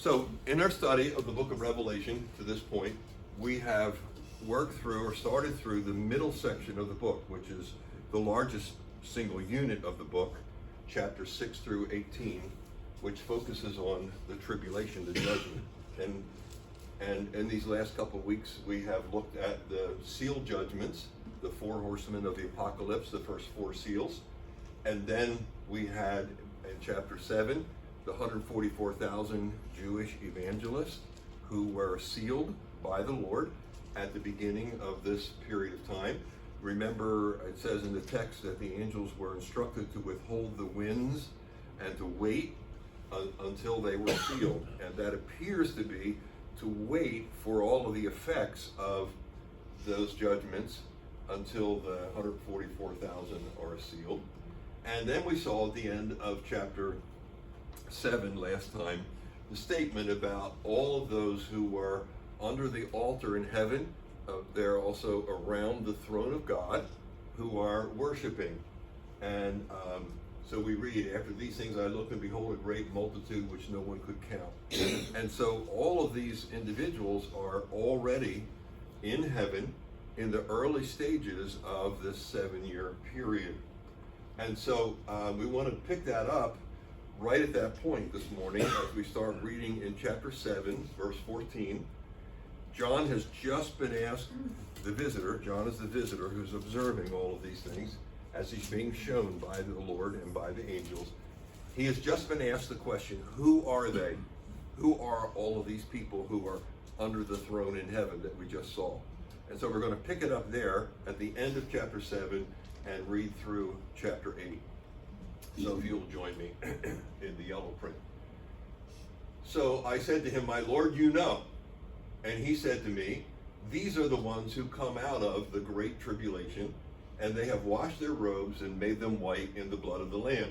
So in our study of the book of Revelation to this point, we have worked through or started through the middle section of the book, which is the largest single unit of the book, chapters 6 through 18, which focuses on the tribulation, the judgment. And in these last couple of weeks, we have looked at the seal judgments, the four horsemen of the apocalypse, the first four seals. And then we had in chapter 7, the 144,000 Jewish evangelists who were sealed by the Lord at the beginning of this period of time. Remember, it says in the text that the angels were instructed to withhold the winds and to wait until they were sealed. And that appears to be to wait for all of the effects of those judgments until the 144,000 are sealed. And then we saw at the end of chapter 7 last time the statement about all of those who were under the altar in heaven. They're also around the throne of God who are worshiping. And so we read, after these things I looked and behold a great multitude which no one could count. And so all of these individuals are already in heaven in the early stages of this 7-year period. And so we want to pick that up right at that point this morning as we start reading in chapter 7, verse 14. John has just been asked, the visitor, John is the visitor who's observing all of these things as he's being shown by the Lord and by the angels. He has just been asked the question, who are they? Who are all of these people who are under the throne in heaven that we just saw? And so we're going to pick it up there at the end of chapter 7 and read through chapter 8. So if you'll join me in the yellow print. So I said to him, my Lord, you know. And he said to me, these are the ones who come out of the great tribulation, and they have washed their robes and made them white in the blood of the Lamb.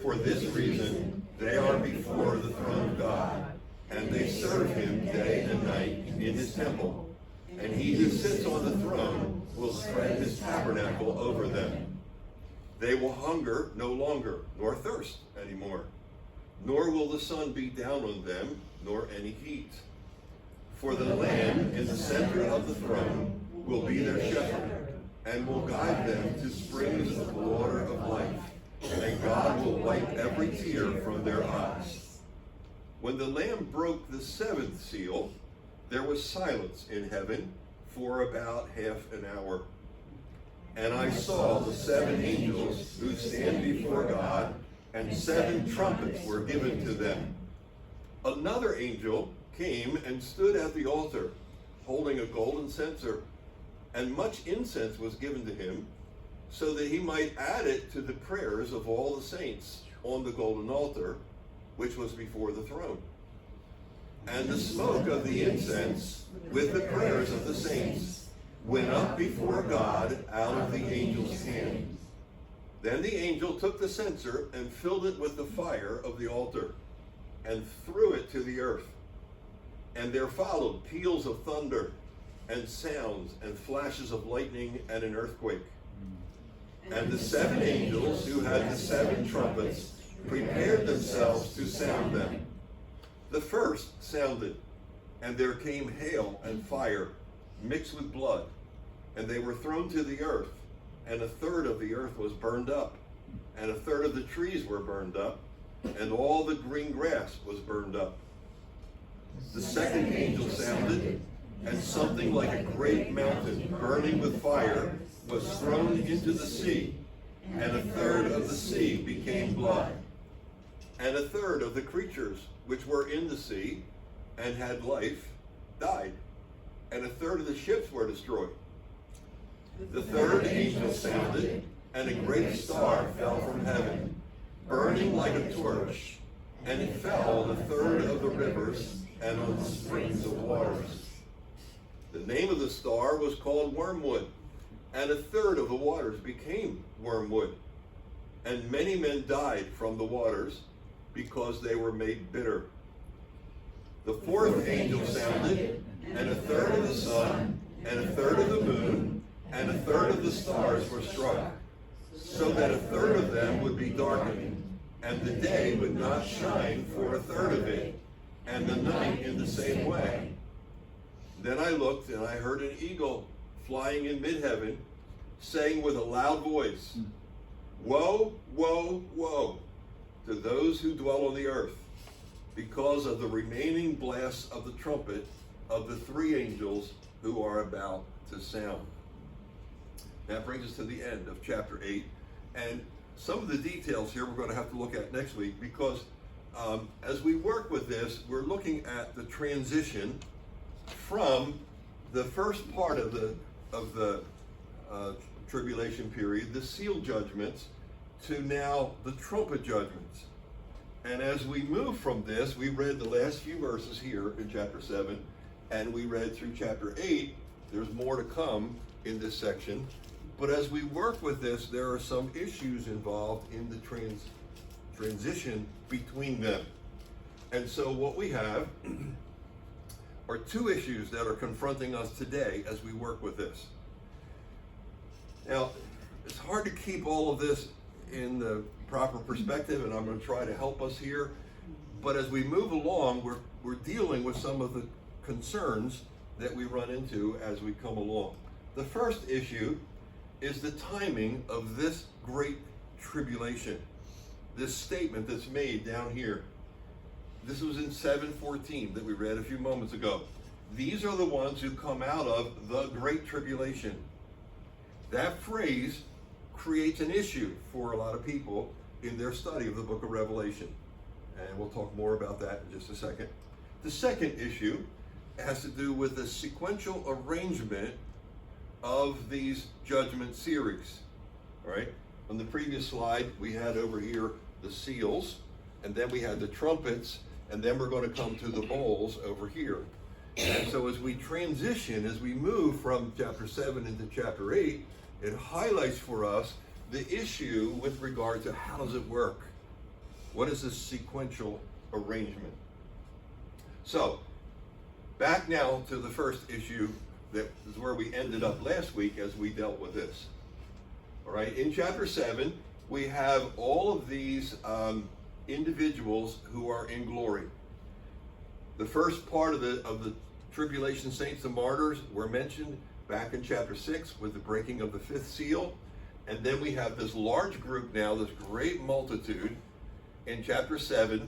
For this reason, they are before the throne of God, and they serve him day and night in his temple. And he who sits on the throne will spread his tabernacle over them. They will hunger no longer, nor thirst anymore, nor will the sun beat down on them, nor any heat. For the Lamb in the center of the throne will be their shepherd, and will guide them to springs of water of life, and God will wipe every tear from their eyes. When the Lamb broke the 7th seal, there was silence in heaven for about half an hour. And I saw the 7 angels who stand before God, and 7 trumpets were given to them. Another angel came and stood at the altar, holding a golden censer, and much incense was given to him, so that he might add it to the prayers of all the saints on the golden altar, which was before the throne. And the smoke of the incense, with the prayers of the saints, went up before God out of the angel's hand. Then the angel took the censer and filled it with the fire of the altar, and threw it to the earth. And there followed peals of thunder, and sounds, and flashes of lightning, and an earthquake. And the 7 angels who had the 7 trumpets prepared themselves to sound them. The first sounded, and there came hail and fire mixed with blood, and they were thrown to the earth, and 1/3 of the earth was burned up, and 1/3 of the trees were burned up, and all the green grass was burned up. The second angel sounded, and something like a great mountain burning with fire was thrown into the sea, and 1/3 of the sea became blood. And 1/3 of the creatures which were in the sea and had life died, and 1/3 of the ships were destroyed. The 3rd angel sounded, and a great star fell from heaven, burning like a torch, and it fell on 1/3 of the rivers and on the springs of waters. The name of the star was called Wormwood, and 1/3 of the waters became wormwood. And many men died from the waters, because they were made bitter. The 4th angel sounded, and 1/3 of the sun, and 1/3 of the moon, and 1/3 of the stars were struck, so that 1/3 of them would be darkened, and the day would not shine for 1/3 of it, and the night in the same way. Then I looked, and I heard an eagle flying in mid-heaven, saying with a loud voice, "Woe, woe, woe to those who dwell on the earth, because of the remaining blasts of the trumpet of the three angels who are about to sound." That brings us to the end of chapter 8. And some of the details here we're going to have to look at next week, because as we work with this, we're looking at the transition from the first part of the tribulation period, the seal judgments, to now the trumpet judgments. And as we move from this, we read the last few verses here in chapter 7, and we read through chapter 8. There's more to come in this section. But as we work with this, there are some issues involved in the transition between them. And so what we have are two issues that are confronting us today as we work with this. Now, it's hard to keep all of this in the proper perspective, and I'm going to try to help us here. But as we move along, we're dealing with some of the concerns that we run into as we come along. The first issue is the timing of this great tribulation. This statement that's made down here. This was in 7:14 that we read a few moments ago. These are the ones who come out of the great tribulation. That phrase creates an issue for a lot of people in their study of the book of Revelation. And we'll talk more about that in just a second. The second issue has to do with the sequential arrangement of these judgment series. All right? On the previous slide, we had over here the seals, and then we had the trumpets, and then we're going to come to the bowls over here. And so as we transition, as we move from chapter 7 into chapter 8, it highlights for us the issue with regard to how does it work? What is this sequential arrangement? So, back now to the first issue that is where we ended up last week as we dealt with this. All right, in chapter 7, we have all of these individuals who are in glory. The first part of the tribulation saints, the martyrs, were mentioned back in chapter 6 with the breaking of the fifth seal. And then we have this large group now, this great multitude in chapter 7,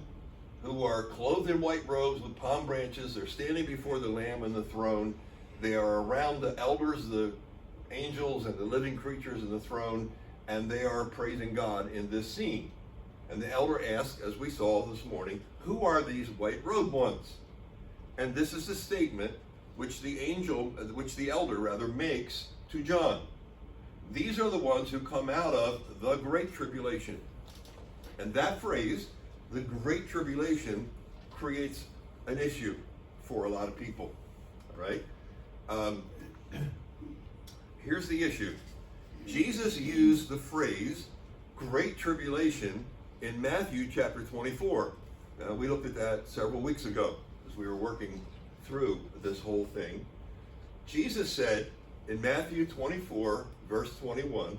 who are clothed in white robes with palm branches. They're standing before the Lamb and the throne. They are around the elders, the angels, and the living creatures in the throne, and they are praising God in this scene. And the elder asks, as we saw this morning, who are these white robed ones? And this is the statement which the elder makes to John. These are the ones who come out of the great tribulation. And that phrase, the great tribulation, creates an issue for a lot of people. All right? Here's the issue. Jesus used the phrase great tribulation in Matthew chapter 24. We looked at that several weeks ago as we were working through this whole thing. Jesus said in Matthew 24, verse 21,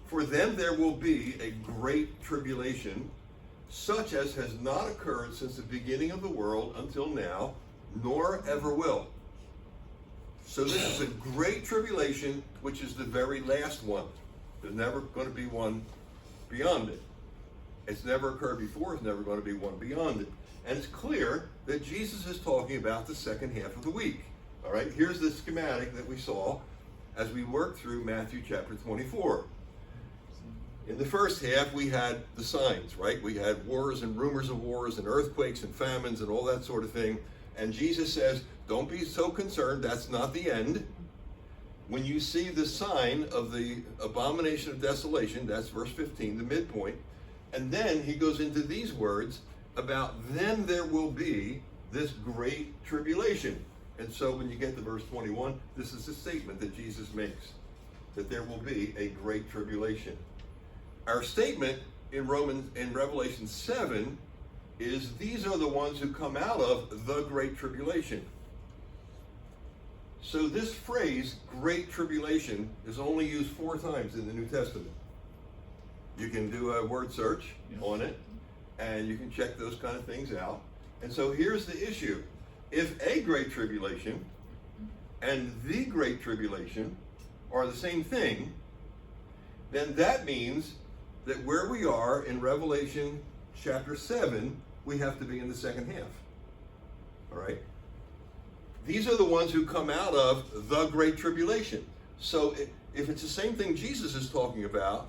"For them there will be a great tribulation, such as has not occurred since the beginning of the world until now, nor ever will." So this is a great tribulation, which is the very last one. There's never going to be one beyond it. It's never occurred before. It's never going to be one beyond it. And it's clear that Jesus is talking about the second half of the week. All right, here's the schematic that we saw as we worked through Matthew chapter 24. In the first half, we had the signs, right? We had wars and rumors of wars and earthquakes and famines and all that sort of thing. And Jesus says, don't be so concerned. That's not the end. When you see the sign of the abomination of desolation, that's verse 15, the midpoint. And then he goes into these words about then there will be this great tribulation. And so when you get to verse 21, this is the statement that Jesus makes, that there will be a great tribulation. Our statement in Revelation 7 is these are the ones who come out of the great tribulation. So this phrase, great tribulation, is only used 4 times in the New Testament. You can do a word search on it, and you can check those kind of things out. And so here's the issue. If a great tribulation and the great tribulation are the same thing, then that means that where we are in Revelation chapter 7, we have to be in the second half. All right? These are the ones who come out of the great tribulation. So if it's the same thing Jesus is talking about,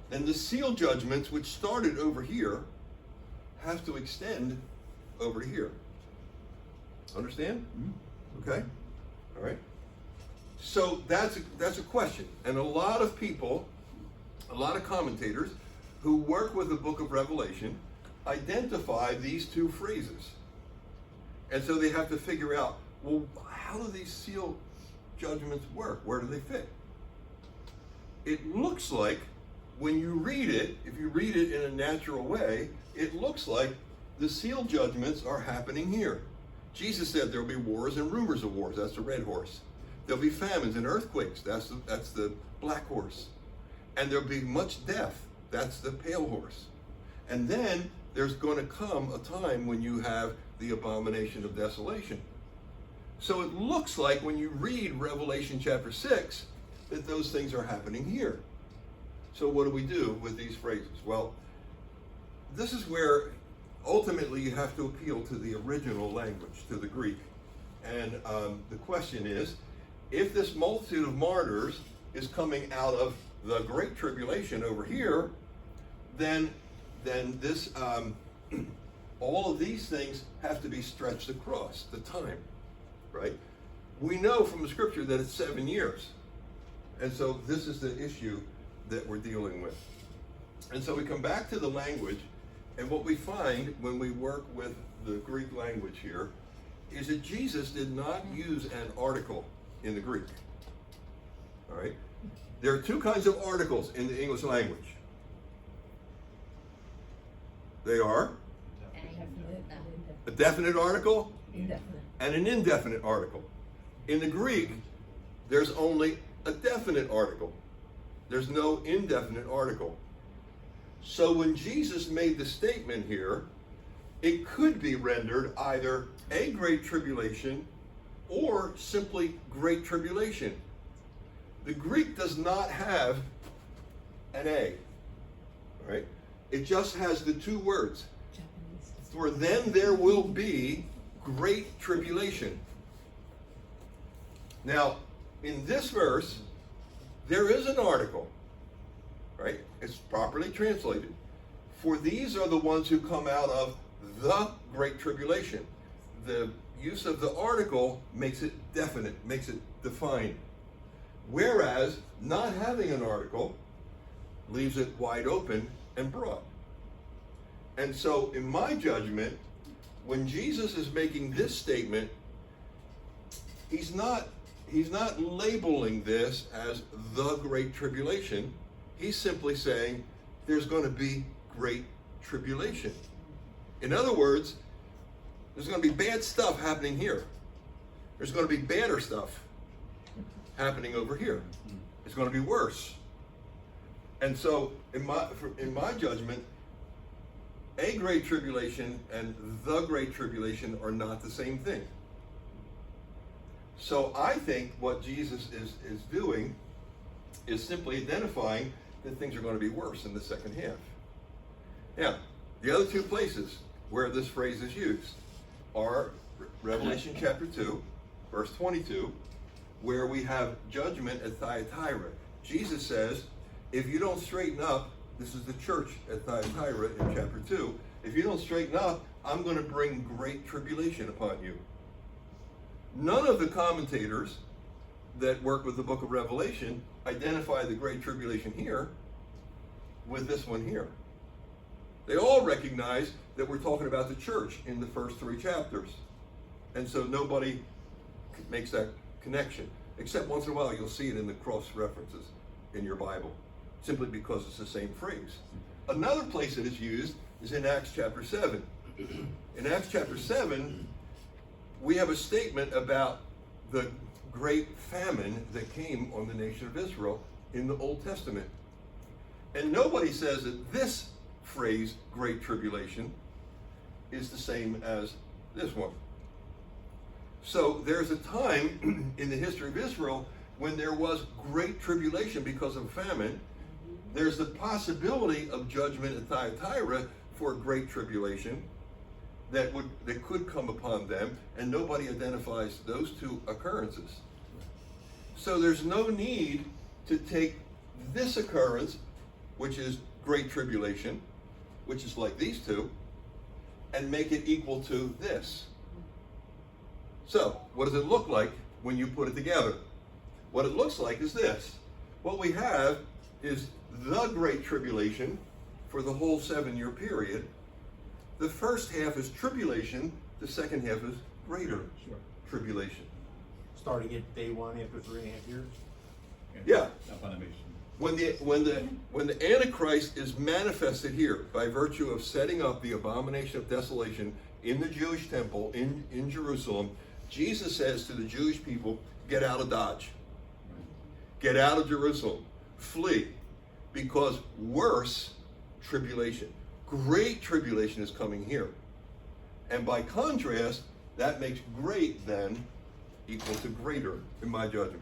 then the seal judgments, which started over here, have to extend over to here. Understand? Okay? All right? So that's a question. And a lot of people, a lot of commentators who work with the book of Revelation identify these two phrases. And so they have to figure out, well, how do these seal judgments work? Where do they fit? It looks like when you read it, if you read it in a natural way, it looks like the seal judgments are happening here. Jesus said there will be wars and rumors of wars. That's the red horse. There'll be famines and earthquakes. That's the black horse. And there'll be much death. That's the pale horse. And then there's going to come a time when you have the abomination of desolation. So it looks like when you read Revelation chapter 6 that those things are happening here. So what do we do with these phrases? Well, this is where ultimately you have to appeal to the original language, to the Greek. And the question is, if this multitude of martyrs is coming out of the Great Tribulation over here, then this all of these things have to be stretched across the time, right? We know from the scripture that it's 7 years. And so this is the issue that we're dealing with. And so we come back to the language, and what we find when we work with the Greek language here is that Jesus did not use an article in the Greek. All right? There are two kinds of articles in the English language. They are a definite article and an indefinite article. In the Greek, there's only a definite article. There's no indefinite article. So when Jesus made the statement here, it could be rendered either a great tribulation or simply great tribulation. The Greek does not have an A, right? It just has the two words. For then there will be great tribulation. Now, in this verse, there is an article, right? It's properly translated. For these are the ones who come out of the great tribulation. The use of the article makes it definite, makes it defined. Whereas not having an article leaves it wide open and broad. And so in my judgment, when Jesus is making this statement, he's not labeling this as the great tribulation. He's simply saying there's going to be great tribulation. In other words, there's going to be bad stuff happening here. There's going to be badder stuff happening over here. It's going to be worse. And so in my judgment, a great tribulation and the great tribulation are not the same thing. So I think what Jesus is doing is simply identifying that things are going to be worse in the second half. Now, the other two places where this phrase is used are Revelation chapter 2, verse 22, where we have judgment at Thyatira. Jesus says, if you don't straighten up, this is the church at Thyatira in chapter 2, if you don't straighten up, I'm going to bring great tribulation upon you. None of the commentators that work with the book of Revelation identify the great tribulation here with this one here. They all recognize that we're talking about the church in the first 3 chapters. And so nobody makes that connection. Except once in a while you'll see it in the cross references in your Bible, simply because it's the same phrase. Another place that is used is in Acts chapter 7. In Acts chapter 7, we have a statement about the great famine that came on the nation of Israel in the Old Testament. And nobody says that this phrase, great tribulation, is the same as this one. So there's a time in the history of Israel when there was great tribulation because of famine. There's the possibility of judgment at Thyatira for great tribulation that could come upon them, and nobody identifies those two occurrences. So there's no need to take this occurrence, which is great tribulation, which is like these two, and make it equal to this. So, what does it look like when you put it together? What it looks like is this. What we have is the Great Tribulation for the whole 7-year period. The first half is tribulation, the second half is greater tribulation. Starting at day 1 after 3.5 years? Yeah. When the Antichrist is manifested here by virtue of setting up the abomination of desolation in the Jewish temple in Jerusalem, Jesus says to the Jewish people, get out of Dodge. Get out of Jerusalem. Flee. Because worse tribulation, great tribulation is coming here. And by contrast, that makes great then equal to greater in my judgment.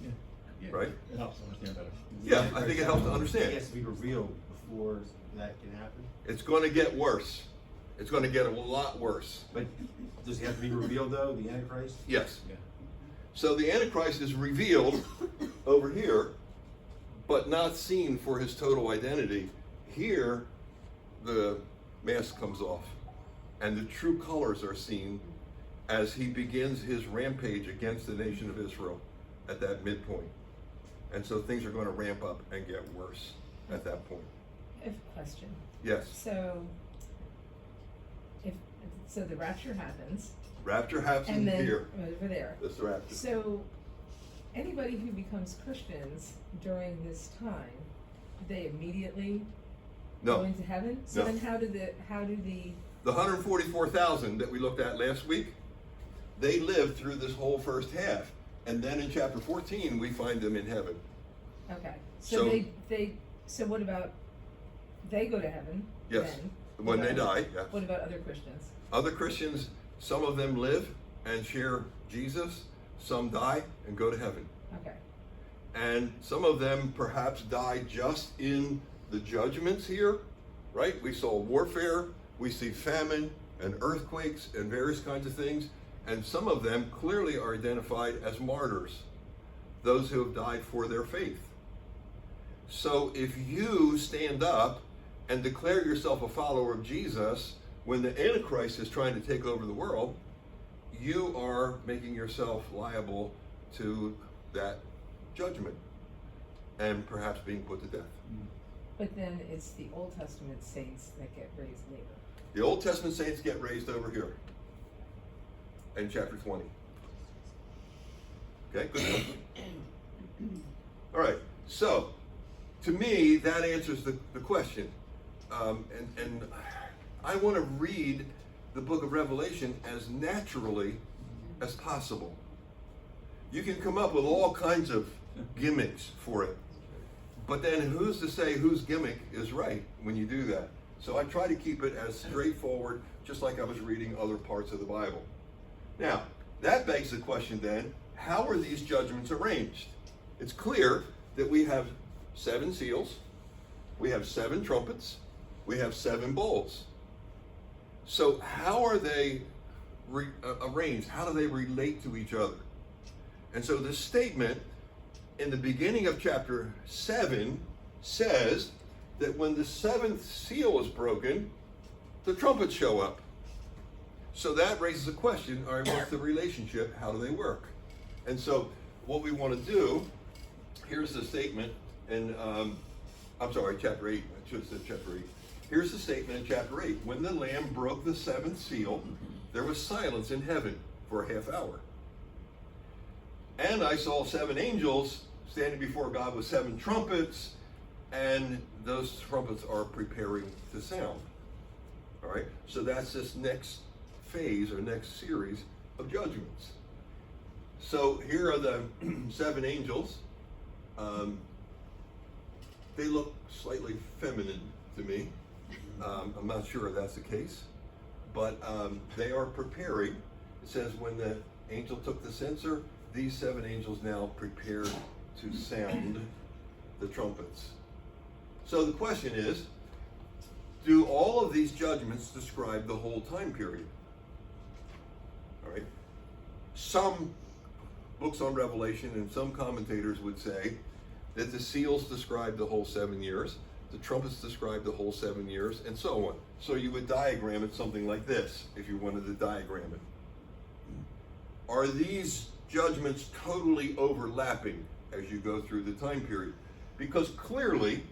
Yeah. Right? It helps to understand better. Yeah, I think it helps to understand. It has to be revealed before that can happen. It's going to get worse. It's going to get a lot worse. But does it have to be revealed though, the Antichrist? Yes. Yeah. So the Antichrist is revealed over here, but not seen for his total identity. Here, the mask comes off, and the true colors are seen as he begins his rampage against the nation of Israel at that midpoint. And so things are going to ramp up and get worse at that point. I have a question. Yes. So, so the rapture happens, Rapture happens and then here. over there. That's the rapture. So, anybody who becomes Christians during this time, do they immediately go No. into heaven? So No. then, how do the The 144,000 that we looked at last week, they lived through this whole first half. And then in chapter 14, we find them in heaven. okay? So- So what about they go to heaven? Yes. Then? When they die, yeah. What about other Christians? Other Christians, some of them live and share Jesus. Some die and go to heaven. Okay. And some of them perhaps die just in the judgments here, right? We saw warfare, we see famine and earthquakes and various kinds of things. And some of them clearly are identified as martyrs, those who have died for their faith. So if you stand up and declare yourself a follower of Jesus when the Antichrist is trying to take over the world, you are making yourself liable to that judgment and perhaps being put to death. But then it's the Old Testament saints that get raised later. The Old Testament saints get raised over here in chapter 20. Okay, good. All right, so to me, that answers the question. And I want to read the book of Revelation as naturally as possible. You can come up with all kinds of gimmicks for it, but then who's to say whose gimmick is right when you do that? So I try to keep it as straightforward, just like I was reading other parts of the Bible. Now, that begs the question then, how are these judgments arranged? It's clear that we have 7 seals, we have 7 trumpets, we have 7 bowls. So how are they arranged? How do they relate to each other? And so this statement in the beginning of chapter 7 says that when the 7th seal is broken, the trumpets show up. So that raises a question, all right, what's the relationship? How do they work? And so what we want to do, here's the statement in, I'm sorry, chapter 8, I should have said chapter 8. Here's the statement in chapter 8. When the Lamb broke the 7th seal, there was silence in heaven for a half hour. And I saw 7 angels standing before God with 7 trumpets, and those trumpets are preparing to sound. All right, so that's this next phase or next series of judgments. So here are the 7 angels. They look slightly feminine to me. I'm not sure if that's the case, but they are preparing. It says when the angel took the censer, these 7 angels now prepared to sound the trumpets. So the question is, do all of these judgments describe the whole time period? All right. Some books on Revelation and some commentators would say that the seals describe the whole 7 years, the trumpets describe the whole 7 years, and so on. So you would diagram it something like this, if you wanted to diagram it. Are these judgments totally overlapping as you go through the time period? Because clearly,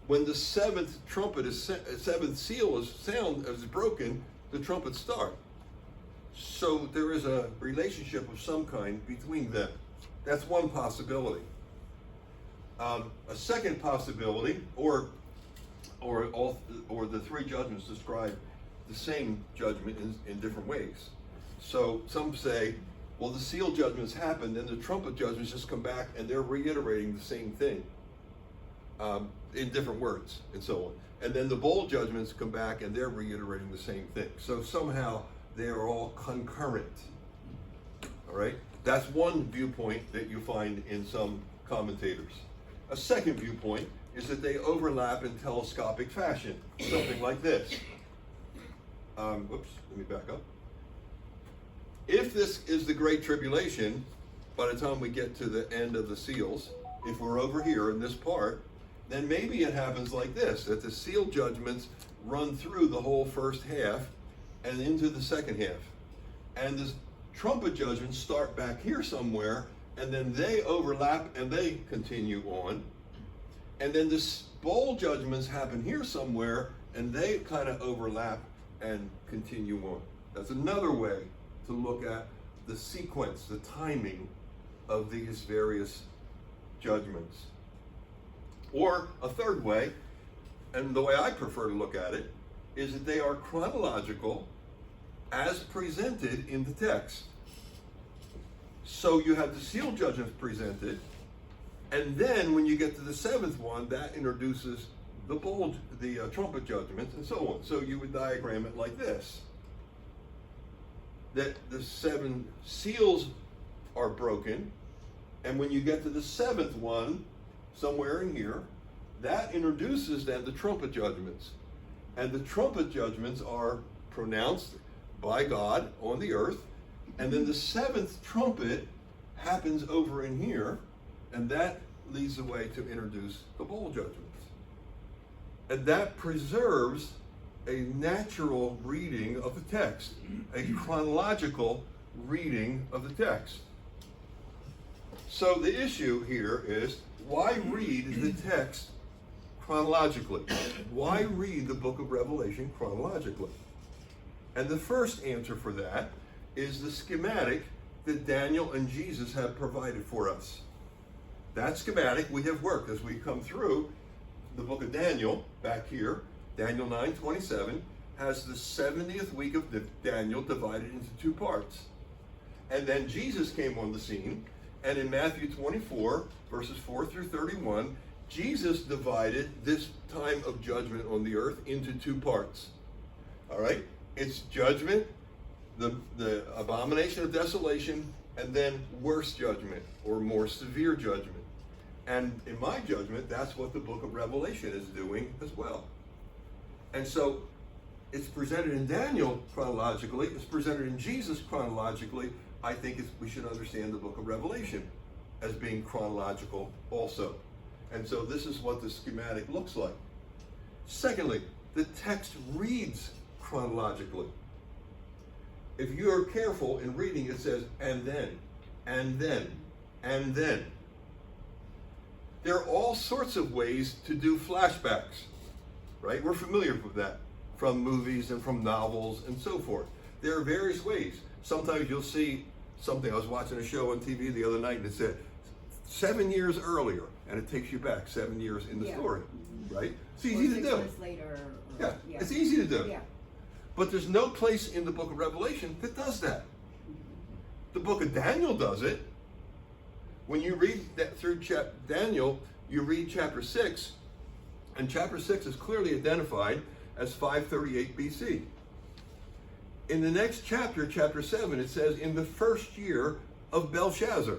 when the 7th trumpet is 7th seal is broken, the trumpets start. So there is a relationship of some kind between them. That's one possibility. A second possibility, or the 3 judgments describe the same judgment in different ways. So some say, well, the seal judgments happen, then the trumpet judgments just come back and they're reiterating the same thing in different words and so on. And then the bowl judgments come back and they're reiterating the same thing. So somehow they are all concurrent. All right? That's one viewpoint that you find in some commentators. A second viewpoint is that they overlap in telescopic fashion, something like this. Whoops, let me back up. If this is the Great Tribulation, by the time we get to the end of the seals, if we're over here in this part, then maybe it happens like this, that the seal judgments run through the whole first half and into the second half. And the trumpet judgments start back here somewhere, and then they overlap and they continue on. And then the bowl judgments happen here somewhere, and they kind of overlap and continue on. That's another way to look at the sequence, the timing of these various judgments. Or a third way, and the way I prefer to look at it, is that they are chronological as presented in the text. So you have the seal judgments presented, and then when you get to the 7th one, that introduces the trumpet judgments and so on. So you would diagram it like this. That the 7 seals are broken, and when you get to the 7th one, somewhere in here, that introduces then the trumpet judgments. And the trumpet judgments are pronounced by God on the earth, and then the 7th trumpet happens over in here, and that leads the way to introduce the bowl judgments. And that preserves a natural reading of the text, a chronological reading of the text. So the issue here is, why read the text chronologically? Why read the book of Revelation chronologically? And the first answer for that is the schematic that Daniel and Jesus have provided for us. That schematic we have worked as we come through the book of Daniel back here. Daniel 9:27 has the 70th week of Daniel divided into 2 parts. And then Jesus came on the scene, and in Matthew 24, verses 4 through 31, Jesus divided this time of judgment on the earth into 2 parts. All right? It's judgment, the abomination of desolation, and then worse judgment, or more severe judgment. And in my judgment, that's what the book of Revelation is doing as well. And so it's presented in Daniel chronologically, it's presented in Jesus chronologically. I think we should understand the book of Revelation as being chronological also. And so this is what the schematic looks like. Secondly, the text reads chronologically. If you are careful in reading, it says, and then, and then, and then. There are all sorts of ways to do flashbacks, right? We're familiar with that from movies and from novels and so forth. There are various ways. Sometimes you'll see something. I was watching a show on TV the other night and it said 7 years earlier, and it takes you back 7 years in the story, right? It's easy to do. 6 months later. Yeah, it's easy to do. Yeah. But there's no place in the book of Revelation that does that. The book of Daniel does it. When you read that through Daniel, you read chapter 6, and chapter 6 is clearly identified as 538 BC. in the next chapter, chapter 7, it says, in the first year of Belshazzar.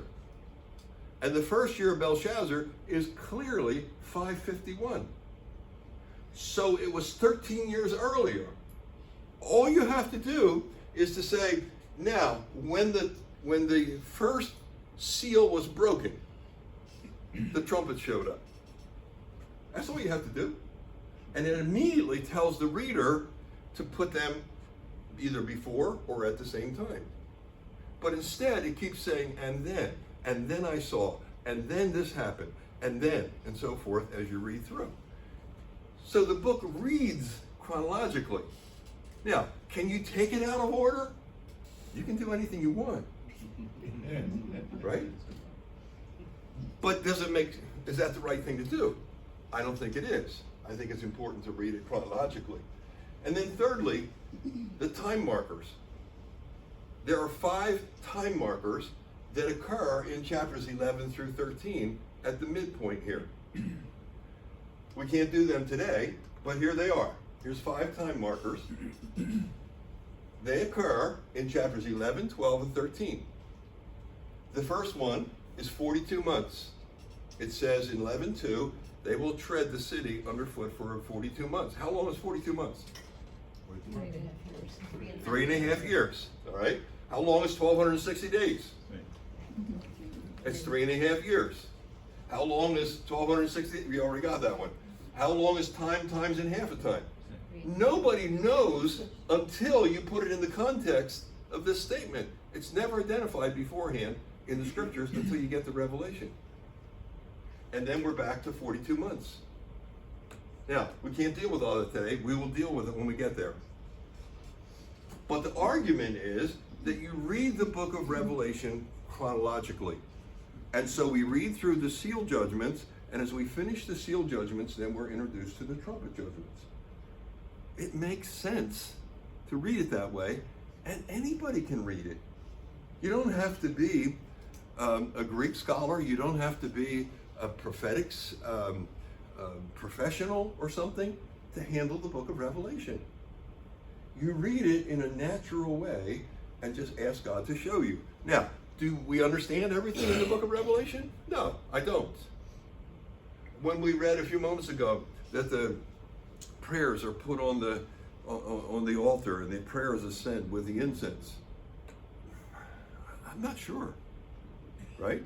And the first year of Belshazzar is clearly 551. So it was 13 years earlier. All you have to do is to say, now, when the first seal was broken, the trumpet showed up. That's all you have to do. And it immediately tells the reader to put them either before or at the same time. But instead, it keeps saying, and then I saw, and then this happened, and then, and so forth as you read through. So the book reads chronologically. Now, can you take it out of order? You can do anything you want, right? But is that the right thing to do? I don't think it is. I think it's important to read it chronologically. And then thirdly, the time markers. There are 5 time markers that occur in chapters 11 through 13 at the midpoint here. We can't do them today, but here they are. Here's 5 time markers. They occur in chapters 11, 12, and 13. The first one is 42 months. It says in 11:2, they will tread the city underfoot for 42 months. How long is 42 months? 3.5 years. 3.5 years, all right? How long is 1,260 days? It's 3.5 years. How long is 1,260? We already got that one. How long is time times in half a time? Nobody knows until you put it in the context of this statement. It's never identified beforehand in the scriptures until you get the revelation. And then we're back to 42 months. Now, we can't deal with all that today. We will deal with it when we get there. But the argument is that you read the book of Revelation chronologically. And so we read through the seal judgments, and as we finish the seal judgments, then we're introduced to the trumpet judgments. It makes sense to read it that way, and anybody can read it. You don't have to be a Greek scholar. You don't have to be a prophetics professional or something to handle the book of Revelation. You read it in a natural way and just ask God to show you. Now, do we understand everything in the book of Revelation? No, I don't. When we read a few moments ago that the prayers are put on the altar and the prayers ascend with the incense, I'm not sure, right?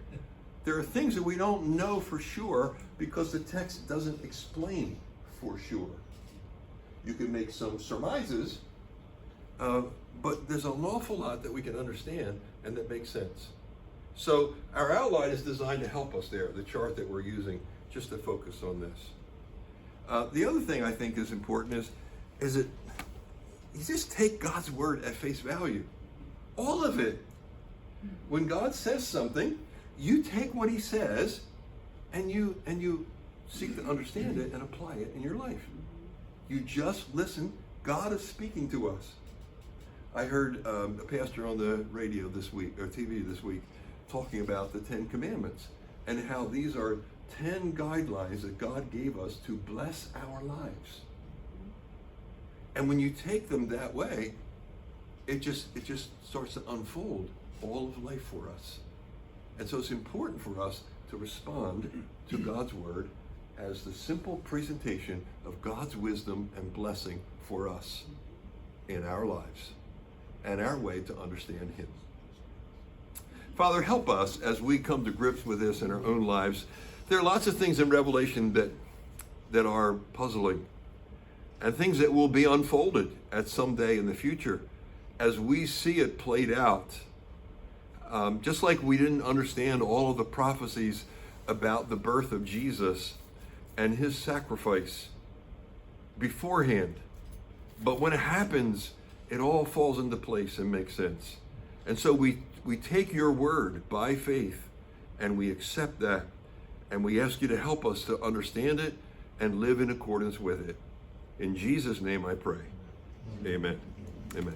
There are things that we don't know for sure because the text doesn't explain for sure. You can make some surmises, but there's an awful lot that we can understand and that makes sense. So our outline is designed to help us there, the chart that we're using, just to focus on this. The other thing I think is important is that you just take God's word at face value. All of it. When God says something, you take what he says and you seek to understand it and apply it in your life. You just listen. God is speaking to us. I heard a pastor on the radio this week, or TV this week, talking about the 10 Commandments and how these are 10 guidelines that God gave us to bless our lives. And when you take them that way, it just starts to unfold all of life for us. And so it's important for us to respond to God's word as the simple presentation of God's wisdom and blessing for us in our lives and our way to understand him. Father, help us as we come to grips with this in our own lives. There are lots of things in Revelation that are puzzling and things that will be unfolded at some day in the future as we see it played out. Just like we didn't understand all of the prophecies about the birth of Jesus and his sacrifice beforehand. But when it happens, it all falls into place and makes sense. And so we take your word by faith and we accept that. And we ask you to help us to understand it and live in accordance with it. In Jesus' name I pray. Amen. Amen.